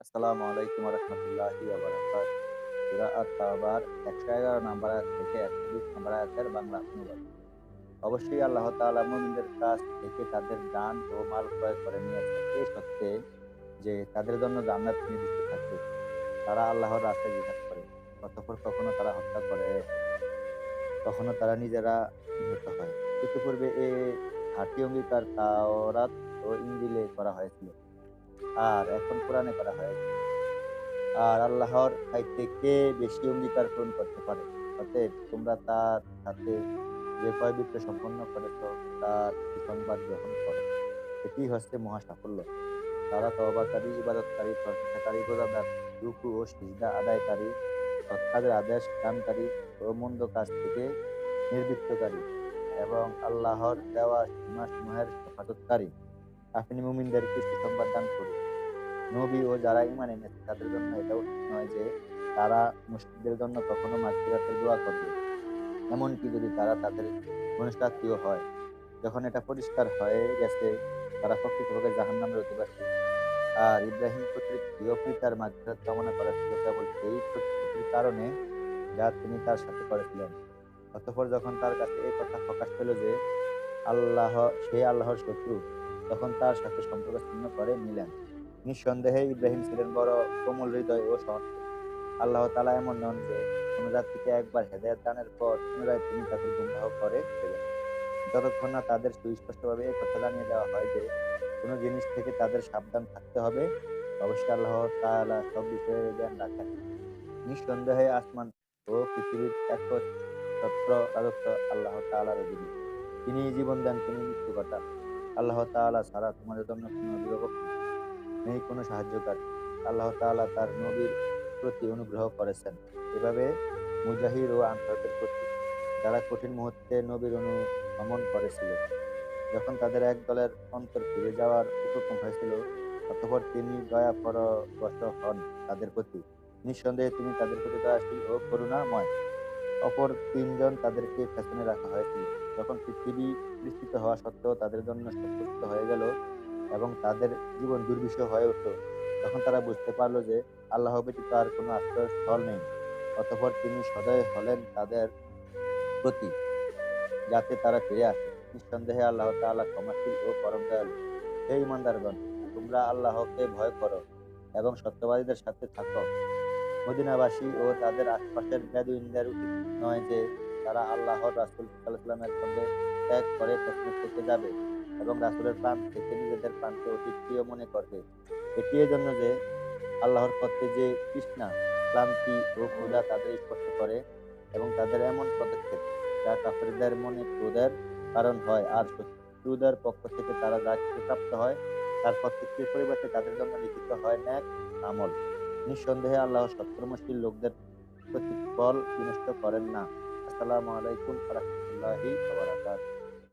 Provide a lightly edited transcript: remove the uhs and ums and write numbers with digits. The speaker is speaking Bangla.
আসসালামু আলাইকুম ওয়া রাহমাতুল্লাহি ওয়া বারাকাতুহু। সূরা আত-তাওবার ১১১ নম্বর আয়াত থেকে ১২০ নম্বর আয়াতের বাংলা অনুবাদ। অবশ্যই আল্লাহ তাআলা মুমিনদের কাছ থেকে তাদের জান ও মাল ক্রয় করে নিয়েছেন। এই সত্যে যে তাদের জন্য জান্নাত নির্দিষ্ট থাকবে। তারা আল্লাহর রাস্তায় জিহাদ করে। অতঃপর কখনো তারা হত্যা করে, কখনো তারা নিজেরা নিহত হয়। ইতিপূর্বে এ খাঁটি অঙ্গীকার তাওরাত ও ইনজিলে করা হয়েছিল। আর এখন কোরআনে করা হয়েছে। আর আল্লাহর চাইতে কে বেশি অঙ্গীকার পূরণ করতে পারে? অতএব তোমরা তার সাথে যে পয়ঃবৃত্ত সম্পন্ন করেছ তার সুসংবাদ গ্রহণ করো। এটিই হচ্ছে মহা সাফল্য। তারা তওবাকারী, ইবাদতকারী, প্রশংসাকারী, রোজাদার, রুকু ও সিজদা আদায়কারী, সৎ কাজের আদেশ দানকারী ও মন্দ কাজ থেকে নিবৃত্তকারী এবং আল্লাহর দেওয়া সীমাসমূহের হেফাজতকারী। আপনি মুমিনদেরকে সুসংবাদ দান করুন। নবী ও যারা ঈমান এনেছে তাদের জন্য এটাও ঠিক নয় যে তারা মুশরিকদের জন্য কখনো মাগফিরাতের দোয়া করবে। এমনকি যদি তারা তাদের ঘনিষ্ঠ আত্মীয় হয়। যখন এটা পরিষ্কার হয়ে গেছে তারা প্রকৃতপক্ষে জাহান্নামের অধিবাসী। আর ইব্রাহিম কর্তৃক প্রিয় পিতার মাগফিরাত কামনা করেছিল কেবল সেই প্রতিশ্রুতির কারণে যা তিনি তার সাথে করেছিলেন। অতঃপর যখন তার কাছে এই কথা প্রকাশ পেল যে আল্লাহ সে আল্লাহর শত্রু, তখন তার সাথে সম্পর্ক ছিন্ন করে নিলেন। নিঃসন্দেহে ইব্রাহিম ছিলেন বড় কোমল হৃদয় ও সহনশীল। আল্লাহ তাআলা এমন নন যে কোন জাতিকে একবার হেদায়েত দানের পর পুনরায় তিনি তাদের গুমরাহ করে দেবেন। যতক্ষণ না তাদের সুস্পষ্টভাবে এ কথা জানিয়ে দেওয়া হয় যে কোন জিনিস থেকে তাদের সাবধান থাকতে হবে। অবশ্যই আল্লাহ তাআলা সব বিষয়ে জ্ঞান রাখেন। নিঃসন্দেহে আসমান ও পৃথিবীর একচ্ছত্র রাজত্ব আল্লাহ তাআলার অধীনে। তিনিই জীবন দেন, তিনি মৃত্যু ঘটান। আল্লাহ তাআলা ছাড়া তোমাদের জন্য কোন অভিভাবক নেই, নেই কোনো সাহায্যকারী। আল্লাহ তাআলা তার নবীর প্রতি অনুগ্রহ করেছেন। এভাবে মুজাহির ও আনসারদের প্রতি, যারা কঠিন মুহূর্তে নবীর অনুগমন করেছিল। যখন তাদের এক দলের অন্তর ফিরে যাওয়ার উপক্রম হয়েছিল, অতঃপর তিনি দয়া পরবশ হন তাদের প্রতি। নিঃসন্দেহে তিনি তাদের প্রতি দয়াশীল ও করুণাময়। অপর তিনজন তাদেরকে পেছনে রাখা হয়েছিল। যখন পৃথিবী বিস্তৃত হওয়া সত্ত্বেও তাদের জন্য সব প্রস্তুত হয়ে গেল এবং তাদের জীবন দুর্বিষহ হয়ে উঠল, তখন তারা বুঝতে পারল যে আল্লাহ ব্যতীত আর কোনো আশ্রয়স্থল নেই। অতঃপর তিনি সদয় হলেন তাদের প্রতি, যাতে তারা ফিরে আসে। নিঃসন্দেহে আল্লাহ তাআলা ক্ষমাশীল ও পরম দয়ালু। হে ঈমানদারগণ, তোমরা আল্লাহকে ভয় করো এবং সত্যবাদীদের সাথে থাকো। মদিনাবাসী ও তাদের আশপাশের বেদুইনদের উচিত নয় যে তারা আল্লাহর রাসূল সাল্লাল্লাহু আলাইহি ওয়াসাল্লামের সঙ্গে ত্যাগ করে পেছনে থেকে যাবে এবং রাসূলের প্রাণ থেকে নিজেদের প্রাণকে অধিক প্রিয় মনে করবে। এটি এজন্য যে আল্লাহর পথে যে তৃষ্ণা, ক্লান্তি ও ক্ষুধা তাদের স্পর্শ করে এবং তাদের এমন পদক্ষেপ যা কাফেরদের মনে ক্রোধের কারণ হয়। আর শত্রুদের পক্ষ থেকে তারা যা কিছু প্রাপ্ত হয় তার প্রত্যেকটির পরিবর্তে তাদের জন্য লিখিত হয় নেক আমল। নিঃসন্দেহে আল্লাহ সৎকর্মশীল লোকদের প্রতিফল বিনষ্ট করেন না। আসসালামু আলাইকুম ওয়া রাহমাতুল্লাহি ওয়া বারাকাতুহু।